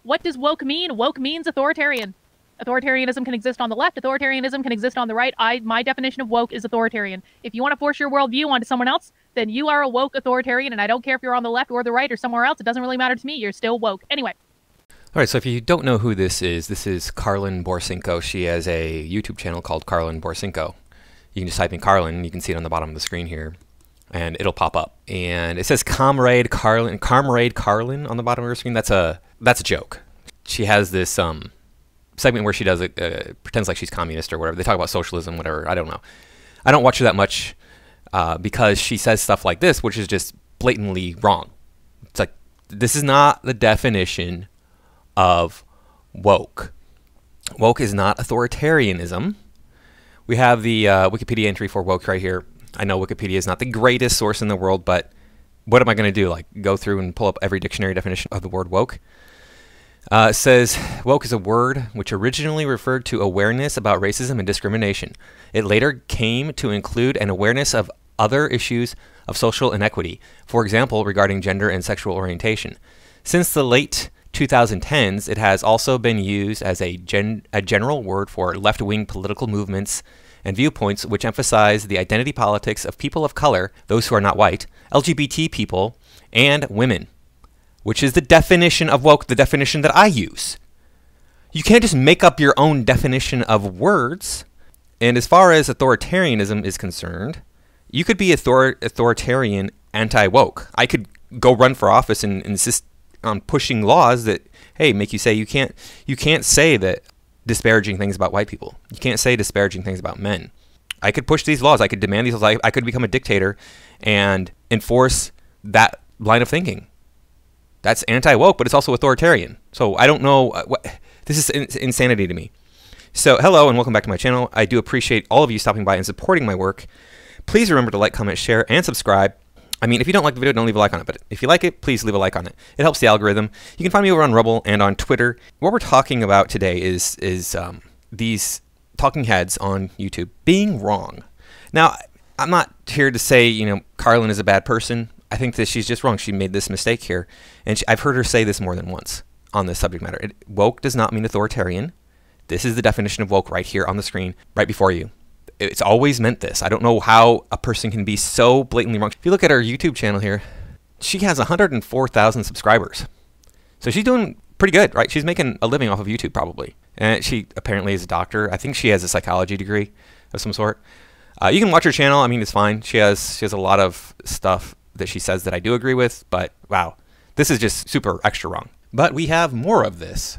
What does woke mean? Woke means authoritarian. Authoritarianism can exist on the left. Authoritarianism can exist on the right. My definition of woke is authoritarian. If you want to force your worldview onto someone else, then you are a woke authoritarian, and I don't care if you're on the left or the right or somewhere else. It doesn't really matter to me. You're still woke. Anyway. All right, so if you don't know who this is Karlyn Boresynko. She has a YouTube channel called Karlyn Boresynko. You can just type in Karlyn, you can see it on the bottom of the screen here, and it'll pop up. And it says Comrade Karlyn on the bottom of her screen. That's a joke. She has this segment where she does pretends like she's communist or whatever. They talk about socialism, whatever. I don't know. I don't watch her that much because she says stuff like this, which is just blatantly wrong. It's like, this is not the definition of woke. Woke is not authoritarianism. We have the Wikipedia entry for woke right here. I know Wikipedia is not the greatest source in the world, but what am I going to do? Like, go through and pull up every dictionary definition of the word woke? It says, woke is a word which originally referred to awareness about racism and discrimination. It later came to include an awareness of other issues of social inequity, for example, regarding gender and sexual orientation. Since the late 2010s, it has also been used as a general word for left-wing political movements and viewpoints which emphasize the identity politics of people of color, those who are not white, LGBT people, and women, which is the definition of woke, the definition that I use. You can't just make up your own definition of words. And as far as authoritarianism is concerned, you could be authoritarian anti-woke. I could go run for office and insist on pushing laws that, hey, make you say you can't say that disparaging things about white people. You can't say disparaging things about men. I could push these laws. I could demand these laws. I could become a dictator and enforce that line of thinking. That's anti-woke, but it's also authoritarian. So I don't know. This is insanity to me. So hello and welcome back to my channel. I do appreciate all of you stopping by and supporting my work. Please remember to like, comment, share, and subscribe. I mean, if you don't like the video, don't leave a like on it. But if you like it, please leave a like on it. It helps the algorithm. You can find me over on Rumble and on Twitter. What we're talking about today is these talking heads on YouTube being wrong. Now, I'm not here to say, Karlyn is a bad person. I think that she's just wrong. She made this mistake here. And I've heard her say this more than once on this subject matter. Woke does not mean authoritarian. This is the definition of woke right here on the screen, right before you. It's always meant this. I don't know how a person can be so blatantly wrong. If you look at her YouTube channel here, she has 104,000 subscribers. So she's doing pretty good, right? She's making a living off of YouTube probably. And she apparently is a doctor. I think she has a psychology degree of some sort. You can watch her channel. I mean, it's fine. She has a lot of stuff that she says that I do agree with, but wow, this is just super extra wrong. But we have more of this.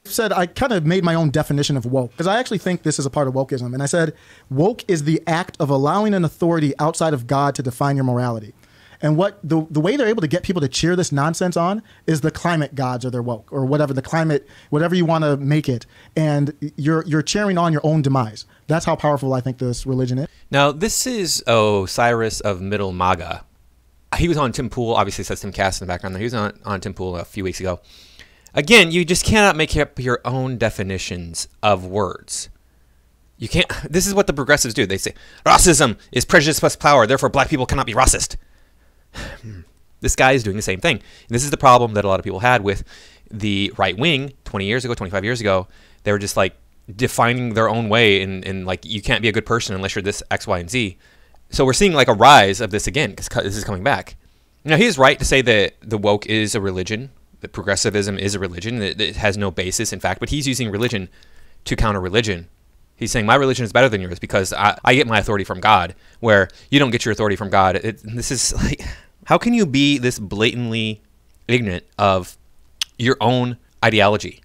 Said I kind of made my own definition of woke because I actually think this is a part of wokeism. And I said, woke is the act of allowing an authority outside of God to define your morality. And what the way they're able to get people to cheer this nonsense on is the climate gods or their woke or whatever, the climate, whatever you want to make it. And you're cheering on your own demise. That's how powerful I think this religion is. Now, this is Osiris of Middle Maga. He was on Tim Pool. Obviously, it says Tim Cass in the background there. He was on Tim Pool a few weeks ago. Again, you just cannot make up your own definitions of words. You can't. This is what the progressives do. They say, racism is prejudice plus power, therefore black people cannot be racist. This guy is doing the same thing. And this is the problem that a lot of people had with the right wing 20 years ago, 25 years ago. They were just like defining their own way and like, you can't be a good person unless you're this X, Y, and Z. So we're seeing like a rise of this again because this is coming back. Now, he is right to say that the woke is a religion. That progressivism is a religion. It has no basis, in fact, but he's using religion to counter religion. He's saying my religion is better than yours because I get my authority from God, where you don't get your authority from God. This is like, how can you be this blatantly ignorant of your own ideology?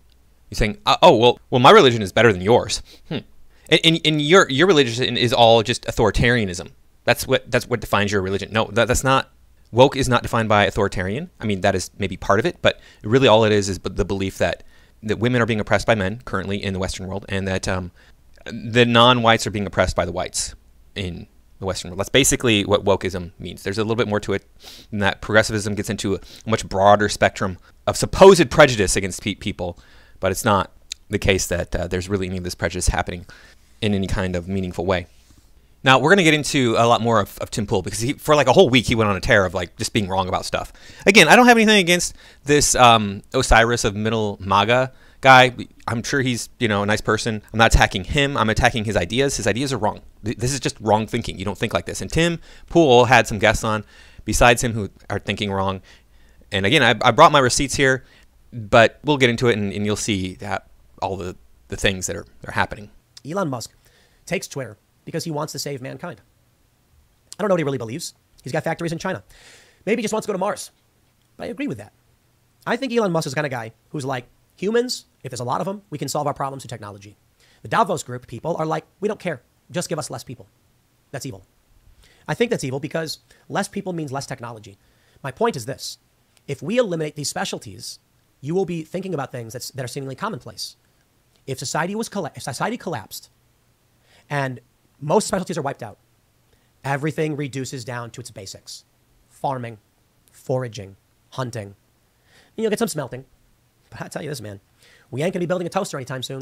You're saying, oh, well, my religion is better than yours. And your religion is all just authoritarianism. That's what defines your religion. No, that's not. Woke is not defined by authoritarian. I mean, that is maybe part of it, but really all it is the belief that women are being oppressed by men currently in the Western world, and that the non-whites are being oppressed by the whites in the Western world. That's basically what wokeism means. There's a little bit more to it than that. Progressivism gets into a much broader spectrum of supposed prejudice against people, but it's not the case that there's really any of this prejudice happening in any kind of meaningful way. Now, we're going to get into a lot more of Tim Pool because for like a whole week, he went on a tear of like just being wrong about stuff. Again, I don't have anything against this Osiris of Middle Maga guy. I'm sure he's, a nice person. I'm not attacking him. I'm attacking his ideas. His ideas are wrong. This is just wrong thinking. You don't think like this. And Tim Pool had some guests on besides him who are thinking wrong. And again, I brought my receipts here, but we'll get into it and you'll see that all the things that are happening. Elon Musk takes Twitter because he wants to save mankind. I don't know what he really believes. He's got factories in China. Maybe he just wants to go to Mars. But I agree with that. I think Elon Musk is the kind of guy who's like, humans, if there's a lot of them, we can solve our problems through technology. The Davos group people are like, we don't care. Just give us less people. That's evil. I think that's evil because less people means less technology. My point is this. If we eliminate these specialties, you will be thinking about things that are seemingly commonplace. If society collapsed and most specialties are wiped out, everything reduces down to its basics. Farming, foraging, hunting. And you'll get some smelting. But I tell you this, man, we ain't going to be building a toaster anytime soon.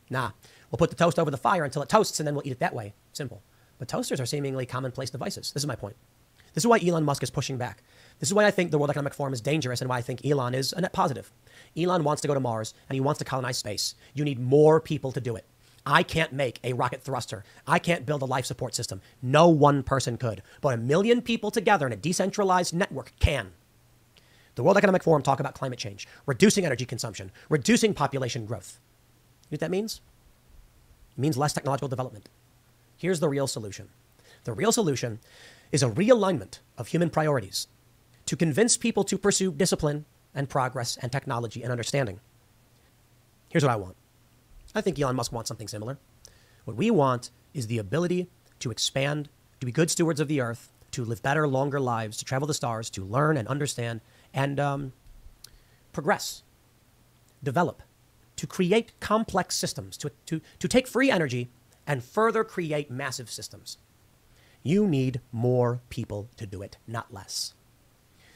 Nah, we'll put the toast over the fire until it toasts and then we'll eat it that way. Simple. But toasters are seemingly commonplace devices. This is my point. This is why Elon Musk is pushing back. This is why I think the World Economic Forum is dangerous and why I think Elon is a net positive. Elon wants to go to Mars and he wants to colonize space. You need more people to do it. I can't make a rocket thruster. I can't build a life support system. No one person could. But 1 million people together in a decentralized network can. The World Economic Forum talk about climate change, reducing energy consumption, reducing population growth. You know what that means? It means less technological development. Here's the real solution. The real solution is a realignment of human priorities to convince people to pursue discipline and progress and technology and understanding. Here's what I want. I think Elon Musk wants something similar. What we want is the ability to expand, to be good stewards of the earth, to live better, longer lives, to travel the stars, to learn and understand and progress, develop, to create complex systems, to take free energy and further create massive systems. You need more people to do it, not less.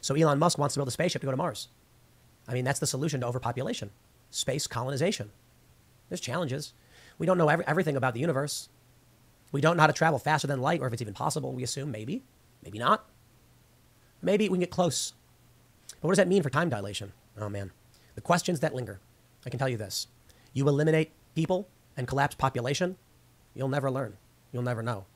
So Elon Musk wants to build a spaceship to go to Mars. I mean, that's the solution to overpopulation, space colonization. There's challenges. We don't know everything about the universe. We don't know how to travel faster than light, or if it's even possible. We assume maybe, maybe not. Maybe we can get close. But what does that mean for time dilation? Oh, man. The questions that linger. I can tell you this. You eliminate people and collapse population, you'll never learn. You'll never know.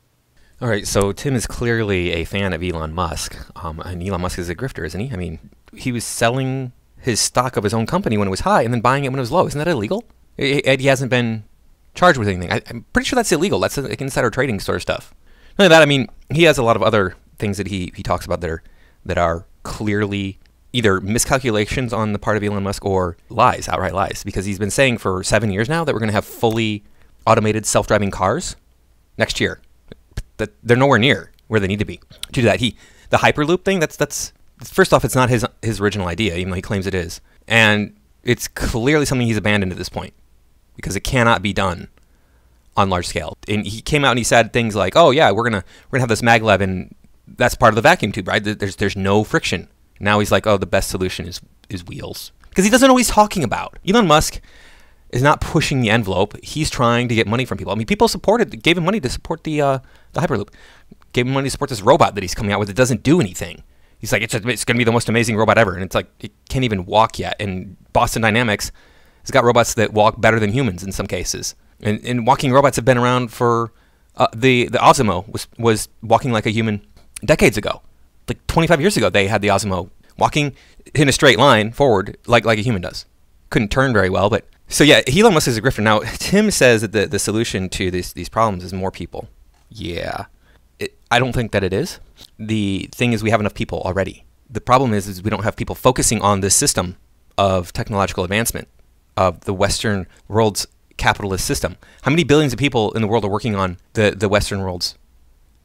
All right, so Tim is clearly a fan of Elon Musk. And Elon Musk is a grifter, isn't he? I mean, he was selling his stock of his own company when it was high and then buying it when it was low. Isn't that illegal? He hasn't been charged with anything. I'm pretty sure that's illegal. That's like insider trading sort of stuff. Not only that, I mean, he has a lot of other things that he talks about that are clearly either miscalculations on the part of Elon Musk or lies, outright lies, because he's been saying for 7 years now that we're going to have fully automated self-driving cars next year. That they're nowhere near where they need to be. To do that, the Hyperloop thing, that's first off, it's not his original idea, even though he claims it is. And it's clearly something he's abandoned at this point because it cannot be done on large scale. And he came out and he said things like, "Oh yeah, we're gonna have this maglev, and that's part of the vacuum tube, right? There's no friction." Now he's like, "Oh, the best solution is wheels," because he doesn't know what he's talking about. Elon Musk is not pushing the envelope. He's trying to get money from people. I mean, people gave him money to support the Hyperloop, gave him money to support this robot that he's coming out with that doesn't do anything. He's like, it's going to be the most amazing robot ever, and it's like it can't even walk yet. And Boston Dynamics has got robots that walk better than humans in some cases. And walking robots have been around for the Osmo was walking like a human decades ago. Like 25 years ago, they had the Osmo walking in a straight line forward like a human does. Couldn't turn very well, but so yeah, Elon Musk is a grifter. Now, Tim says that the solution to these problems is more people. Yeah, I don't think that it is. The thing is we have enough people already. The problem is we don't have people focusing on this system of technological advancement of the Western world's capitalist system. How many billions of people in the world are working on the Western world's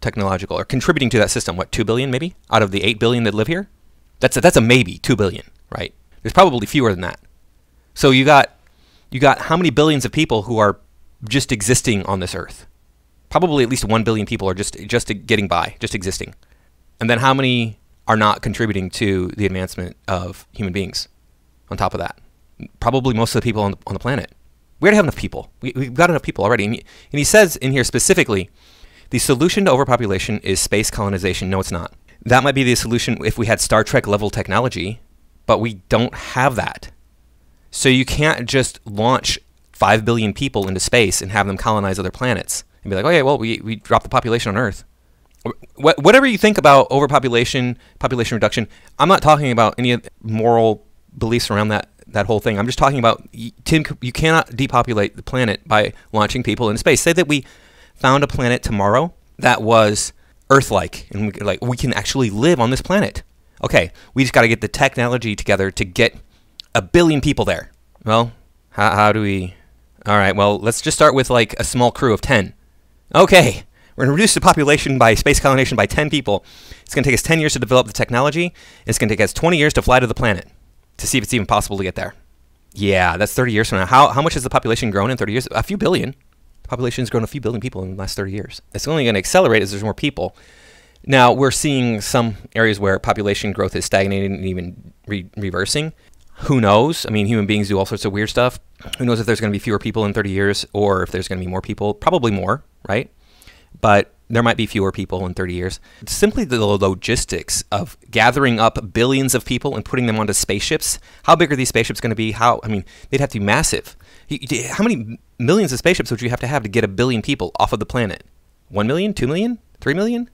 technological or contributing to that system? What, 2 billion maybe out of the 8 billion that live here? That's a maybe 2 billion, right? There's probably fewer than that. So you got how many billions of people who are just existing on this earth? Probably at least 1 billion people are just getting by, just existing. And then how many are not contributing to the advancement of human beings on top of that? Probably most of the people on the planet. We already have enough people. We've got enough people already. And he says in here specifically The solution to overpopulation is space colonization. No, it's not. That might be the solution if we had Star Trek level technology, but we don't have that. So you can't just launch 5 billion people into space and have them colonize other planets and be like, oh yeah, well, we dropped the population on Earth. Whatever you think about overpopulation, population reduction, I'm not talking about any moral beliefs around that whole thing. I'm just talking about, Tim, you cannot depopulate the planet by launching people into space. Say that we found a planet tomorrow that was Earth-like, and we can actually live on this planet. Okay, we just got to get the technology together to get 1 billion people there. Well, how do we? All right, well, let's just start with like a small crew of 10. Okay, we're going to reduce the population by space colonization by 10 people. It's going to take us 10 years to develop the technology, and it's going to take us 20 years to fly to the planet to see if it's even possible to get there. Yeah, that's 30 years from now. How much has the population grown in 30 years? A few billion. The population has grown a few billion people in the last 30 years. It's only going to accelerate as there's more people. Now, we're seeing some areas where population growth is stagnating and even reversing. Who knows? I mean, human beings do all sorts of weird stuff. Who knows if there's going to be fewer people in 30 years or if there's going to be more people? Probably more, right? But there might be fewer people in 30 years. It's simply the logistics of gathering up billions of people and putting them onto spaceships. How big are these spaceships going to be? I mean, they'd have to be massive. How many millions of spaceships would you have to get 1 billion people off of the planet? 1 million? 2 million? 3 million?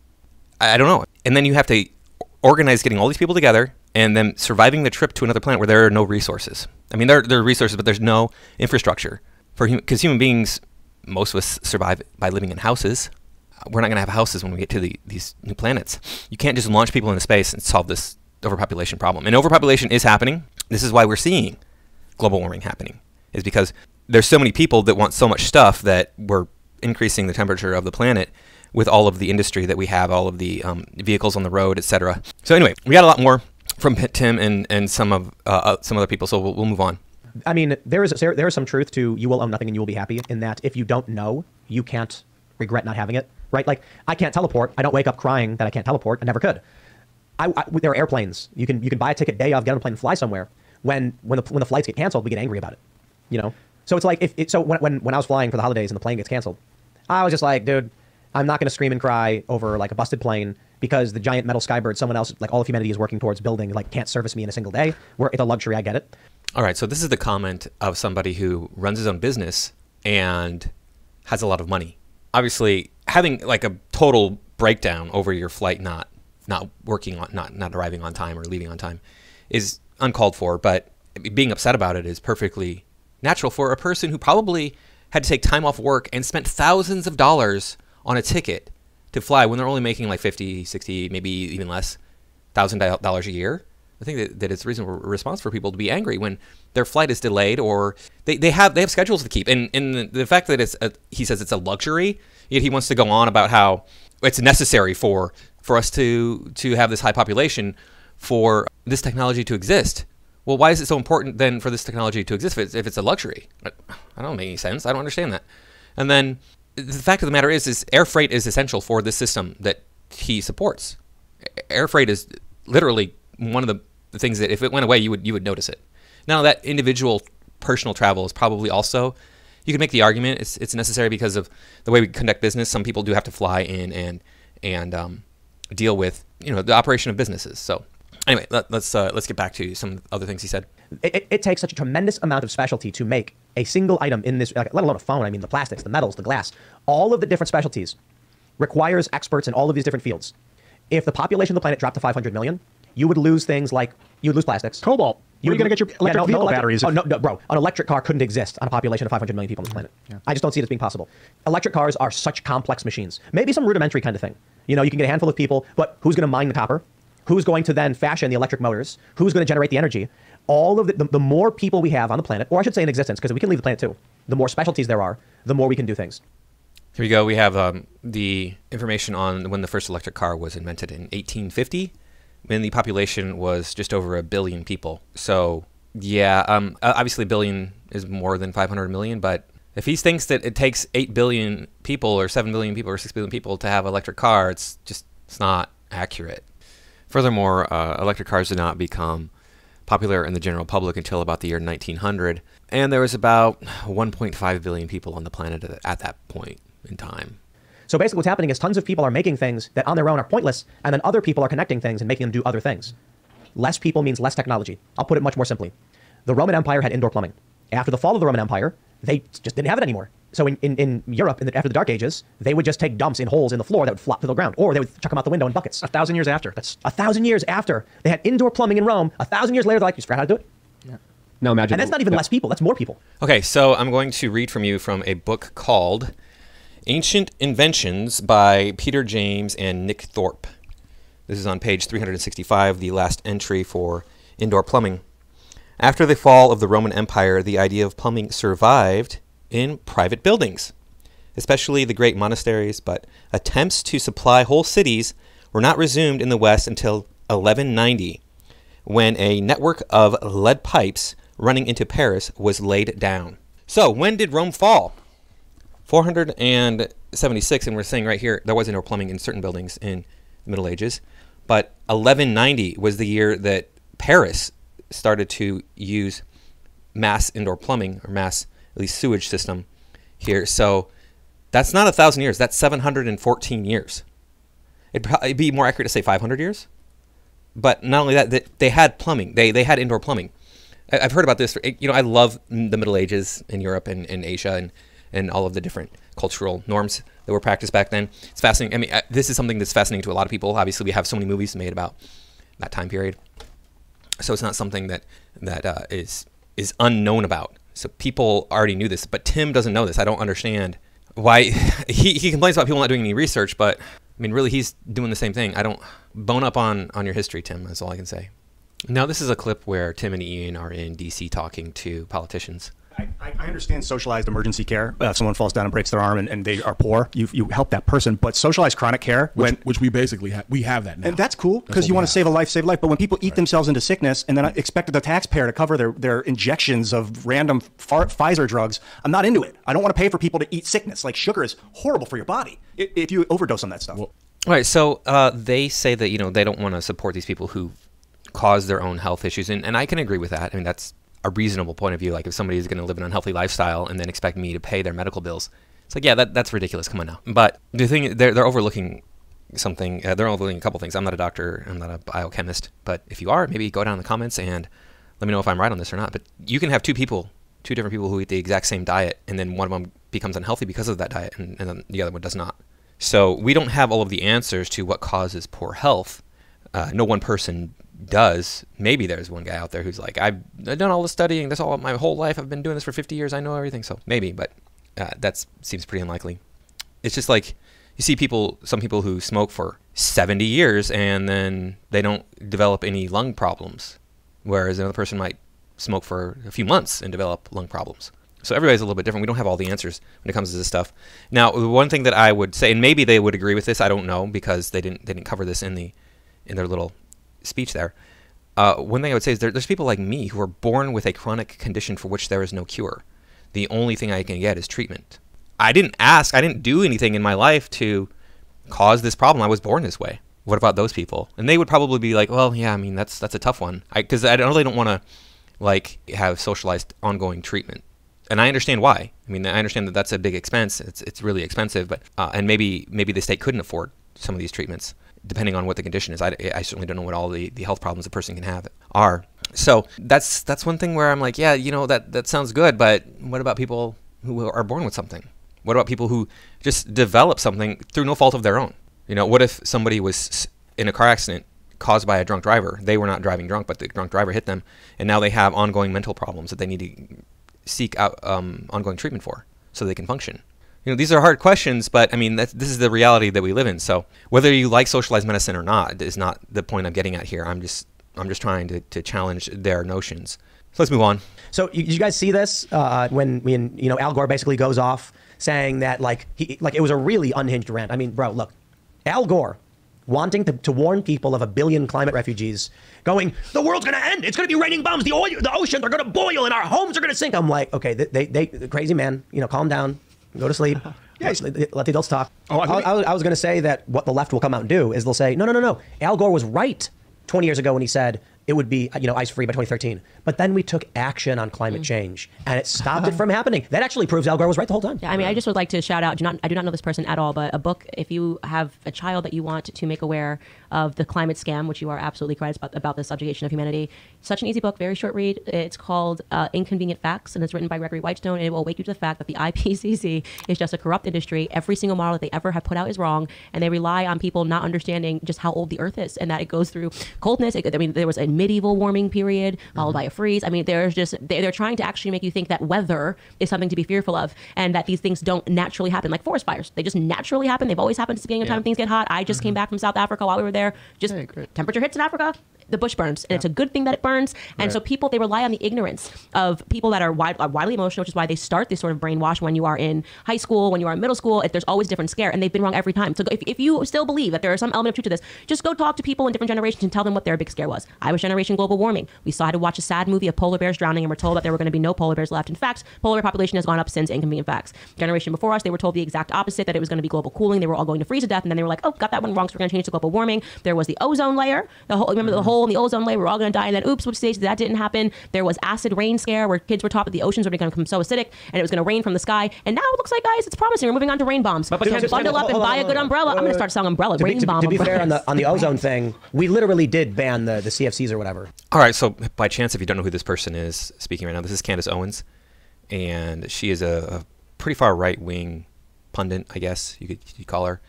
I don't know. And then you have to organize getting all these people together and then surviving the trip to another planet where there are no resources. I mean, there are resources, but there's no infrastructure. Because human beings, most of us survive by living in houses. We're not going to have houses when we get to these new planets. You can't just launch people into space and solve this overpopulation problem. And overpopulation is happening. This is why we're seeing global warming happening, is because there's so many people that want so much stuff that we're increasing the temperature of the planet with all of the industry that we have, all of the vehicles on the road, etc. So anyway, we got a lot more from Tim and some other people, so we'll move on. I mean, there is some truth to you will own nothing and you will be happy, in that if you don't know, you can't regret not having it, right? Like, I can't teleport. I don't wake up crying that I can't teleport. I never could. There are airplanes. You can buy a ticket day of, get on a plane and fly somewhere. When the flights get canceled, we get angry about it, you know? So it's like, when I was flying for the holidays and the plane gets canceled, I was just like, dude, I'm not going to scream and cry over like a busted plane because the giant metal skybird someone else, like all of humanity is working towards building, like can't service me in a single day. Where it's a luxury, I get it. All right, so this is the comment of somebody who runs his own business and has a lot of money. Obviously, having like a total breakdown over your flight not working on, not arriving on time or leaving on time is uncalled for, but being upset about it is perfectly natural for a person who probably had to take time off work and spent thousands of dollars on a ticket to fly when they're only making like 50, 60, maybe even less, $1,000 a year. I think that it's a reasonable response for people to be angry when their flight is delayed or they have schedules to keep. And the fact that he says it's a luxury, yet he wants to go on about how it's necessary for us to have this high population, for this technology to exist. Well, why is it so important then for this technology to exist if it's a luxury? I don't make any sense. I don't understand that. And then the fact of the matter is air freight is essential for this system that he supports. Air freight is literally one of the things that if it went away, you would notice it. Now, that individual personal travel is probably also, you can make the argument it's necessary because of the way we conduct business. Some people do have to fly in and deal with, the operation of businesses. So anyway, let's get back to some other things he said. It takes such a tremendous amount of specialty to make a single item in this, let alone a phone. I mean, the plastics, the metals, the glass, all of the different specialties requires experts in all of these different fields. If the population of the planet dropped to 500 million, you would lose things like, you would lose plastics. Cobalt. Where are you going to get your electric vehicle batteries? Oh, no, bro. An electric car couldn't exist on a population of 500 million people on the planet. Yeah. I just don't see it as being possible. Electric cars are such complex machines. Maybe some rudimentary kind of thing. You can get a handful of people, but who's going to mine the copper? Who's going to then fashion the electric motors? Who's going to generate the energy? All of the more people we have on the planet, or I should say in existence, because we can leave the planet too, the more specialties there are, the more we can do things. Here we go. We have the information on when the first electric car was invented in 1850, when the population was just over 1 billion people. So, yeah, obviously 1 billion is more than 500 million, but if he thinks that it takes 8 billion people or 7 billion people or 6 billion people to have an electric car, it's not accurate. Furthermore, electric cars did not become popular in the general public until about the year 1900, and there was about 1.5 billion people on the planet at that point in time. So basically what's happening is tons of people are making things that on their own are pointless, and then other people are connecting things and making them do other things. Less people means less technology. I'll put it much more simply. The Roman Empire had indoor plumbing. After the fall of the Roman Empire, they just didn't have it anymore. So in Europe, after the Dark Ages, they would just take dumps in holes in the floor that would flop to the ground, or they would chuck them out the window in buckets. 1,000 years after. That's 1,000 years after. They had indoor plumbing in Rome. 1,000 years later, they're like, you figure out how to do it? Yeah. Now imagine. And that's not even less people. That's more people. Okay, so I'm going to read from you from a book called Ancient Inventions by Peter James and Nick Thorpe. This is on page 365, the last entry for indoor plumbing. After the fall of the Roman Empire, the idea of plumbing survived in private buildings, especially the great monasteries, but attempts to supply whole cities were not resumed in the West until 1190, when a network of lead pipes running into Paris was laid down. So, when did Rome fall? 476, and we're saying right here, there was indoor plumbing in certain buildings in the Middle Ages, but 1190 was the year that Paris started to use mass indoor plumbing, or mass, at least sewage system here. So that's not 1,000 years, that's 714 years. It'd probably be more accurate to say 500 years. But not only that, they had plumbing, they had indoor plumbing. I've heard about this, you know, I love the Middle Ages in Europe and Asia and all of the different cultural norms that were practiced back then. It's fascinating. I mean, this is something that's fascinating to a lot of people. Obviously, we have so many movies made about that time period. So it's not something that is unknown about. So people already knew this, but Tim doesn't know this. I don't understand why he complains about people not doing any research, but I mean, really, he's doing the same thing. I don't bone up on your history, Tim. That's all I can say. Now, this is a clip where Tim and Ian are in D.C. talking to politicians. I understand socialized emergency care. If someone falls down and breaks their arm and they are poor, you help that person. But socialized chronic care, which we basically have that now. And that's cool because you want to save a life. But when people eat themselves into sickness and then expect the taxpayer to cover their injections of random Pfizer drugs, I'm not into it. I don't want to pay for people to eat sickness. Like sugar is horrible for your body if you overdose on that stuff. All right. So they say that, you know, they don't want to support these people who cause their own health issues. And I can agree with that. I mean, that's a reasonable point of view. Like if somebody is going to live an unhealthy lifestyle and then expect me to pay their medical bills, it's like, yeah, that's ridiculous. Come on now. But the thing, they're overlooking something. They're overlooking a couple things. I'm not a doctor. I'm not a biochemist. But if you are, maybe go down in the comments and let me know if I'm right on this or not. But you can have two different people who eat the exact same diet, and then one of them becomes unhealthy because of that diet, and then the other one does not. So we don't have all of the answers to what causes poor health. No one person does. Maybe there's one guy out there who's like, I've done all the studying, that's all my whole life, I've been doing this for 50 years, I know everything. So maybe, but that seems pretty unlikely. It's just like you see some people who smoke for 70 years and then they don't develop any lung problems, whereas another person might smoke for a few months and develop lung problems. So everybody's a little bit different. We don't have all the answers when it comes to this stuff. Now, the one thing that I would say, and maybe they would agree with this, I don't know, because they didn't cover this in their little speech there. One thing I would say is there's people like me who are born with a chronic condition for which there is no cure. The only thing I can get is treatment. I didn't do anything in my life to cause this problem. I was born this way. What about those people? And they would probably be like, well, yeah, I mean, that's a tough one. Because I really don't want to like have socialized ongoing treatment. And I understand why. I mean, I understand that that's a big expense. It's really expensive, but and maybe the state couldn't afford some of these treatments, depending on what the condition is. I certainly don't know what all the health problems a person can have are. So that's one thing where I'm like, yeah, you know, that sounds good, but what about people who are born with something? What about people who just develop something through no fault of their own? You know, what if somebody was in a car accident caused by a drunk driver? They were not driving drunk, but the drunk driver hit them, and now they have ongoing mental problems that they need to seek out ongoing treatment for so they can function. You know, these are hard questions, but I mean, this is the reality that we live in. So whether you like socialized medicine or not is not the point I'm getting at here. I'm just trying to challenge their notions. So let's move on. So you guys see this when Al Gore basically goes off saying that it was a really unhinged rant. I mean, bro, look, Al Gore wanting to warn people of 1 billion climate refugees, going, the world's going to end. It's going to be raining bombs. The oceans are going to boil and our homes are going to sink. I'm like, okay, they crazy man, calm down. Go to sleep. Let the adults talk. I was going to say that what the left will come out and do is they'll say, no. Al Gore was right 20 years ago when he said it would be, ice-free by 2013. But then we took action on climate change, and it stopped it from happening. That actually proves Al Gore was right the whole time. Yeah, I mean, I just would like to shout out, I do not know this person at all, but a book, if you have a child that you want to make aware of the climate scam, which you are absolutely correct about the subjugation of humanity, such an easy book, very short read. It's called Inconvenient Facts, and it's written by Gregory Whitestone, and it will awake you to the fact that the IPCC is just a corrupt industry. Every single model that they ever have put out is wrong, and they rely on people not understanding just how old the Earth is, and that it goes through coldness. I mean, there was a medieval warming period followed by a freeze. I mean, there's just they're trying to actually make you think that weather is something to be fearful of, and that these things don't naturally happen, like forest fires. They just naturally happen. They've always happened at the beginning of time when things get hot. I just came back from South Africa while we were there. Just temperature hits in Africa, the bush burns, and it's a good thing that it burns. And so people, they rely on the ignorance of people that are widely emotional, which is why they start this sort of brainwash when you are in high school, when you are in middle school. If there's always a different scare, and they've been wrong every time. So if you still believe that there is some element of truth to this, just go talk to people in different generations and tell them what their big scare was. I was generation global warming. We saw how to watch a sad movie of polar bears drowning, and we're told that there were going to be no polar bears left. In fact, polar bear population has gone up since Inconvenient Facts. Generation before us, they were told the exact opposite, that it was going to be global cooling. They were all going to freeze to death, and then they were like, oh, got that one wrong, so we're going to change it to global warming. There was the ozone layer. Remember the hole in the ozone layer? We're all going to die, and then oops, which stage that didn't happen. There was acid rain scare, where kids were taught that the oceans were going to become so acidic, and it was going to rain from the sky. And now it looks like, guys, it's promising. We're moving on to rain bombs. But bundle up and buy a good umbrella. I'm going to start selling umbrella. To be fair, on the ozone thing, we literally did ban the CFCs or whatever. All right, so by chance, if you don't know who this person is speaking right now, this is Candace Owens, and she is a pretty far right-wing pundit, I guess you could call her.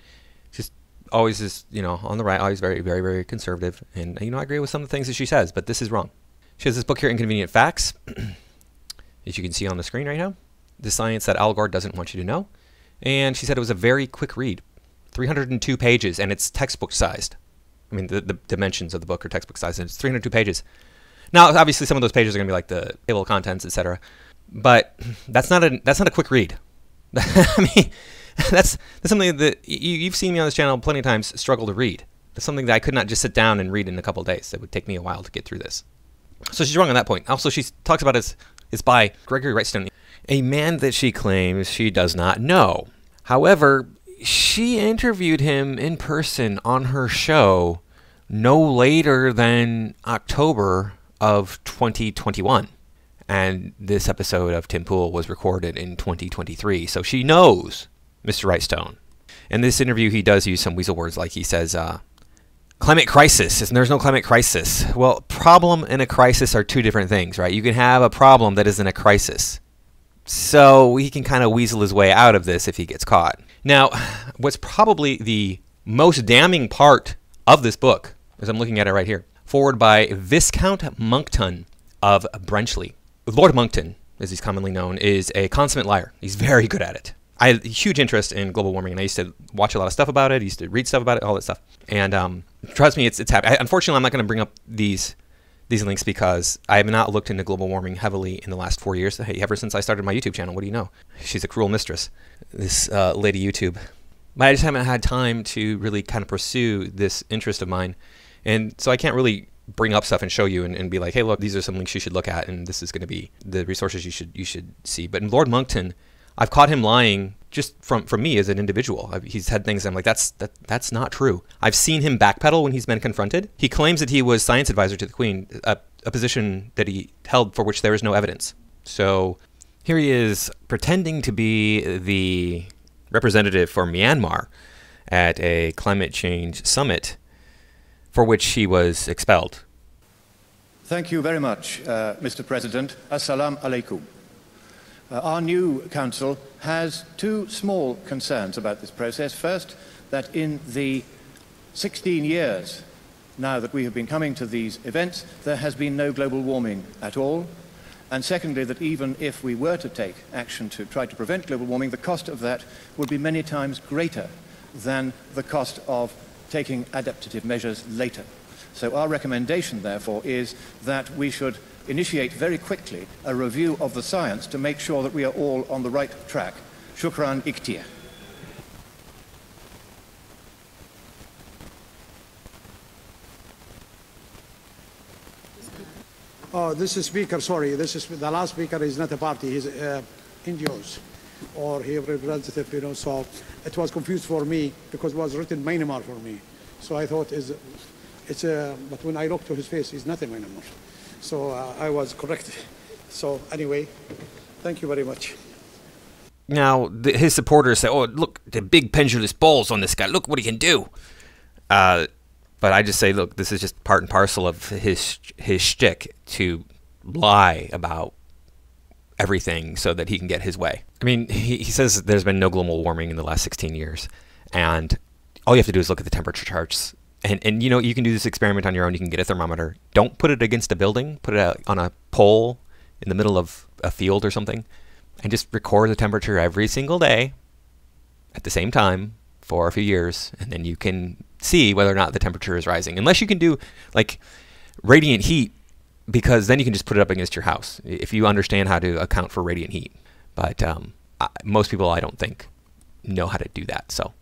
She's always is, on the right, always very, very, very conservative, and I agree with some of the things that she says, but this is wrong. She has this book here, Inconvenient Facts, as you can see on the screen right now, the science that Al Gore doesn't want you to know, and she said it was a very quick read, 302 pages, and it's textbook sized. I mean, the dimensions of the book are textbook sized, and it's 302 pages. Now, obviously, some of those pages are going to be like the table of contents, etc. But that's not a quick read. I mean, that's something that you've seen me on this channel plenty of times struggle to read. That's something that I could not just sit down and read in a couple of days. It would take me a while to get through this. So she's wrong on that point. Also, she talks about it's by Gregory Whitestone, a man that she claims she does not know. However, she interviewed him in person on her show no later than October of 2021. And this episode of Tim Pool was recorded in 2023. So she knows Mr. Whitestone. In this interview, he does use some weasel words, like he says, climate crisis, and there's no climate crisis. Well, problem and a crisis are two different things, right? You can have a problem that isn't a crisis. So he can kind of weasel his way out of this if he gets caught. Now, what's probably the most damning part of this book, as I'm looking at it right here, forward by Viscount Monckton of Brenchley. Lord Monckton, as he's commonly known, is a consummate liar. He's very good at it. I had a huge interest in global warming, and I used to watch a lot of stuff about it. I used to read stuff about it, all that stuff. And trust me, it's happening. Unfortunately, I'm not going to bring up these links because I have not looked into global warming heavily in the last 4 years. Hey, ever since I started my YouTube channel, what do you know? She's a cruel mistress, this lady YouTube. But I just haven't had time to really kind of pursue this interest of mine. And so I can't really bring up stuff and show you and be like, hey, look, these are some links you should look at, and this is going to be the resources you should see. But in Lord Monckton, I've caught him lying just from me as an individual. He's had things I'm like, that's not true. I've seen him backpedal when he's been confronted. He claims that he was science advisor to the Queen, a position that he held for which there is no evidence. So here he is pretending to be the representative for Myanmar at a climate change summit for which he was expelled. Thank you very much, Mr. President. Assalamu alaikum. Our new council has two small concerns about this process. First, that in the 16 years now that we have been coming to these events, there has been no global warming at all. And secondly, that even if we were to take action to try to prevent global warming, the cost of that would be many times greater than the cost of taking adaptive measures later. So our recommendation, therefore, is that we should initiate very quickly a review of the science to make sure that we are all on the right track. Shukran Ikhtir. Oh, this is speaker, sorry, this is the last speaker is not a party, he's NGOs or he representative, so it was confused for me because it was written Myanmar for me. So I thought but when I looked to his face, he's not in Myanmar. So I was correct. So anyway, thank you very much. Now, his supporters say, oh, look, the big pendulous balls on this guy. Look what he can do. But I just say, look, this is just part and parcel of his shtick to lie about everything so that he can get his way. I mean, he says there's been no global warming in the last 16 years. And all you have to do is look at the temperature charts. And you know, you can do this experiment on your own. You can get a thermometer. Don't put it against a building. Put it on a pole in the middle of a field or something. And just record the temperature every single day at the same time for a few years. And then you can see whether or not the temperature is rising. Unless you can do like radiant heat, because then you can just put it up against your house if you understand how to account for radiant heat. But most people, I don't think, know how to do that. So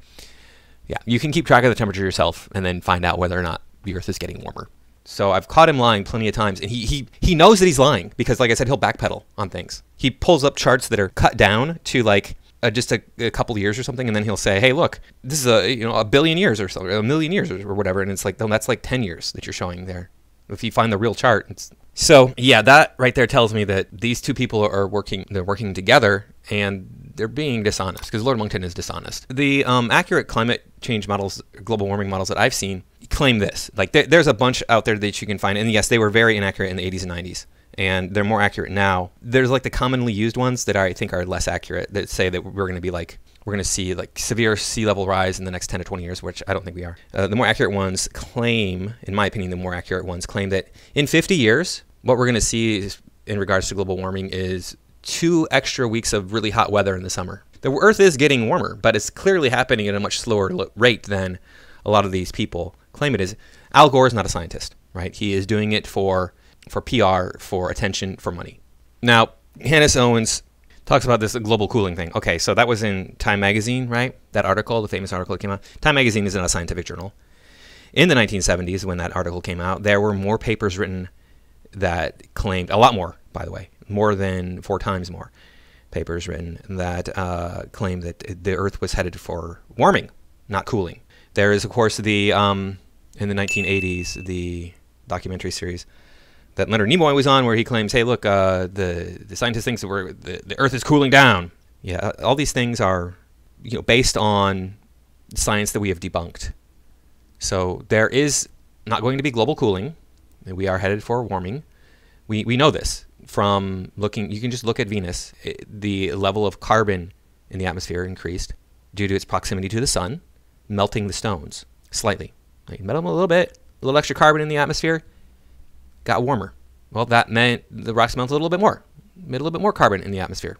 yeah, you can keep track of the temperature yourself and then find out whether or not the Earth is getting warmer. So I've caught him lying plenty of times, and he knows that he's lying because, like I said, he'll backpedal on things. He pulls up charts that are cut down to like just a couple of years or something, and then he'll say, "Hey, look, this is a billion years or so, a million years or whatever," and it's like, no, that's like 10 years that you're showing there. If you find the real chart, so yeah, that right there tells me that these two people are working. They're working together, and they're being dishonest because Lord Monkton is dishonest. The accurate climate change models, global warming models that I've seen claim this. Like there's a bunch out there that you can find, and yes, they were very inaccurate in the 80s and 90s, and they're more accurate now. There's like the commonly used ones that I think are less accurate that say that we're going to see like severe sea level rise in the next 10 to 20 years, which I don't think we are. The more accurate ones claim, in my opinion, that in 50 years, what we're going to see is, in regards to global warming is 2 extra weeks of really hot weather in the summer. The Earth is getting warmer, but it's clearly happening at a much slower rate than a lot of these people claim it is. Al Gore is not a scientist, right? He is doing it for PR, for attention, for money. Now, Candace Owens talks about this global cooling thing. Okay, so that was in Time magazine, right? That article, the famous article that came out. Time magazine is not a scientific journal. In the 1970s, when that article came out, there were more papers written that claimed, a lot more, by the way, more than 4 times more papers written that claimed that the Earth was headed for warming, not cooling. There is, of course, the in the 1980s, the documentary series that Leonard Nimoy was on, where he claims, hey, look, the scientist thinks that the Earth is cooling down. Yeah, all these things are based on science that we have debunked. So there is not going to be global cooling. We are headed for warming. We know this from looking. You can just look at Venus. The level of carbon in the atmosphere increased due to its proximity to the sun, melting the stones slightly. Like, melt them a little bit, a little extra carbon in the atmosphere, got warmer. Well, that meant the rocks melted a little bit more, made a little bit more carbon in the atmosphere,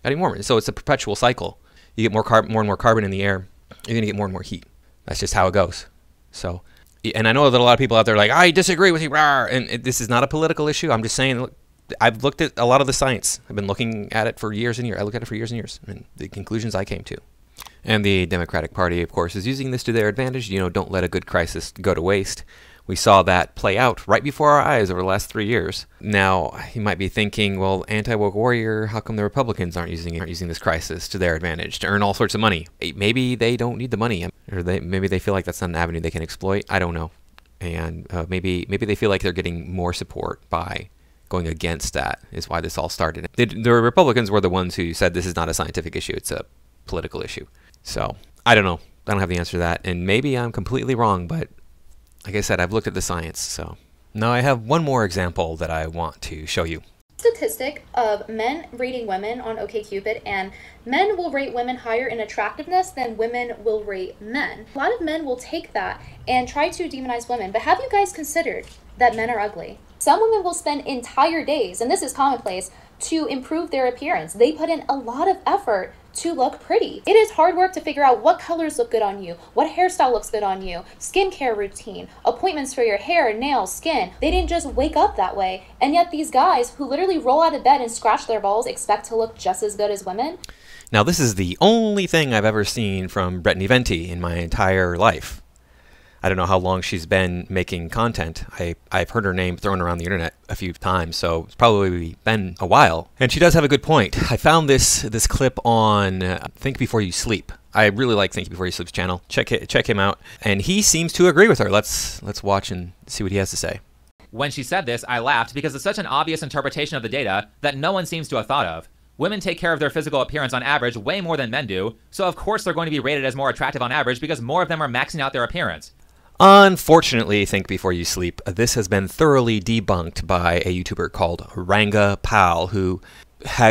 getting warmer. So it's a perpetual cycle. You get more and more carbon in the air, you're going to get more and more heat. That's just how it goes. So, and I know that a lot of people out there are like, I disagree with you, rawr. And this is not a political issue. I'm just saying, look, I've looked at a lot of the science. I've been looking at it for years and years. I looked at it for years and years, and the conclusions I came to. And the Democratic Party, of course, is using this to their advantage. Don't let a good crisis go to waste. We saw that play out right before our eyes over the last 3 years. Now, you might be thinking, well, anti-woke warrior, how come the Republicans aren't using this crisis to their advantage to earn all sorts of money? Maybe they don't need the money, or maybe they feel like that's not an avenue they can exploit. I don't know. And maybe they feel like they're getting more support by going against that, is why this all started. The Republicans were the ones who said this is not a scientific issue, it's a political issue. So, I don't know. I don't have the answer to that. And maybe I'm completely wrong, but like I said, I've looked at the science. So now I have one more example that I want to show you. Statistic of men rating women on OkCupid, and men will rate women higher in attractiveness than women will rate men. A lot of men will take that and try to demonize women, but have you guys considered that men are ugly? Some women will spend entire days, and this is commonplace, to improve their appearance. They put in a lot of effort to look pretty. It is hard work to figure out what colors look good on you, what hairstyle looks good on you, skincare routine, appointments for your hair, nails, skin. They didn't just wake up that way. And yet these guys who literally roll out of bed and scratch their balls expect to look just as good as women. Now, this is the only thing I've ever seen from Brittany Venti in my entire life. I don't know how long she's been making content. I've heard her name thrown around the internet a few times, so it's probably been a while. And she does have a good point. I found this clip on Think Before You Sleep. I really like Think Before You Sleep's channel. Check him out. And he seems to agree with her. Let's watch and see what he has to say. When she said this, I laughed because it's such an obvious interpretation of the data that no one seems to have thought of. Women take care of their physical appearance on average way more than men do, so of course they're going to be rated as more attractive on average because more of them are maxing out their appearance. Unfortunately, think before you sleep, this has been thoroughly debunked by a YouTuber called Ranga Pal, who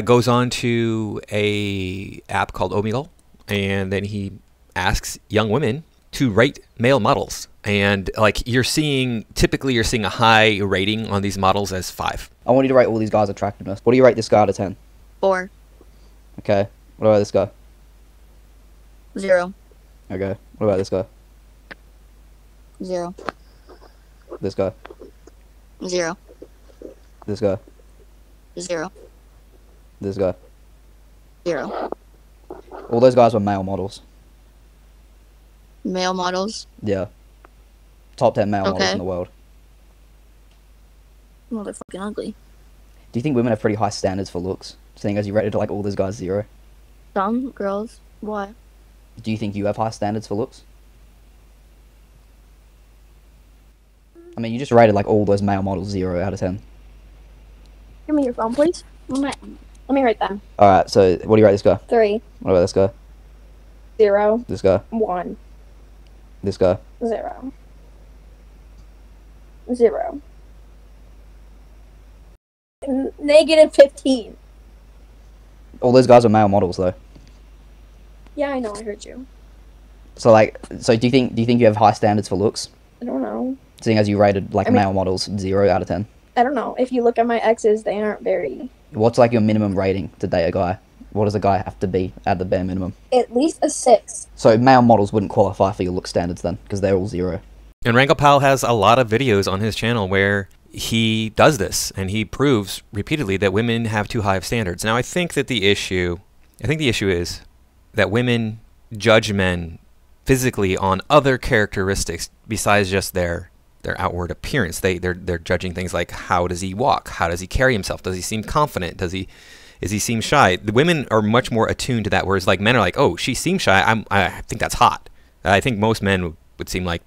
goes on to a app called Omegle, and then he asks young women to rate male models. And like typically you're seeing a high rating on these models as 5. I want you to rate all these guys' attractiveness. What do you rate this guy out of 10? 4. Okay. What about this guy? 0. Okay. What about this guy? 0. This guy? 0. This guy? 0. This guy? 0. All those guys were male models. Male models? Yeah. Top 10 male models in the world. Well, they're fucking ugly. Do you think women have pretty high standards for looks? Seeing as you rated like all those guys 0. Some girls. Why? Do you think you have high standards for looks? I mean, you just rated like all those male models 0 out of 10. Give me your phone, please. Let me write them. Alright, so what do you rate this guy? 3. What about this guy? 0. This guy? 1. This guy? 0. 0. -15. All those guys are male models though. Yeah, I know. I heard you. So do you think you have high standards for looks? I don't know. Seeing as you rated like male models 0 out of 10. I don't know. If you look at my exes, they aren't very. What's like your minimum rating to date a guy? What does a guy have to be at the bare minimum? At least a 6. So male models wouldn't qualify for your look standards then, because they're all 0. And Ranga Pal has a lot of videos on his channel where he does this, and he proves repeatedly that women have too high of standards. Now, I think the issue is that women judge men physically on other characteristics besides just their outward appearance. They're judging things like, how does he walk? How does he carry himself? Does he seem confident? Does he seem shy? The women are much more attuned to that, whereas like men are like, oh, she seems shy. I think that's hot. I think most men would seem like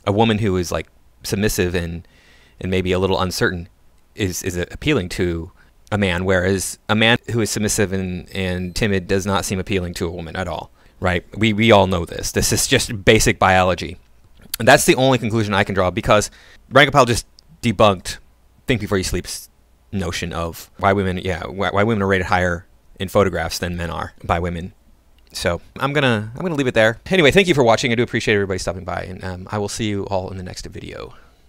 a woman who is like submissive and maybe a little uncertain is appealing to a man, whereas a man who is submissive and timid does not seem appealing to a woman at all, right? We all know this. This is just basic biology. And that's the only conclusion I can draw, because Ranga Pal just debunked Think Before You Sleep's notion of why women are rated higher in photographs than men are by women. So I'm gonna leave it there. Anyway, thank you for watching. I do appreciate everybody stopping by, and I will see you all in the next video.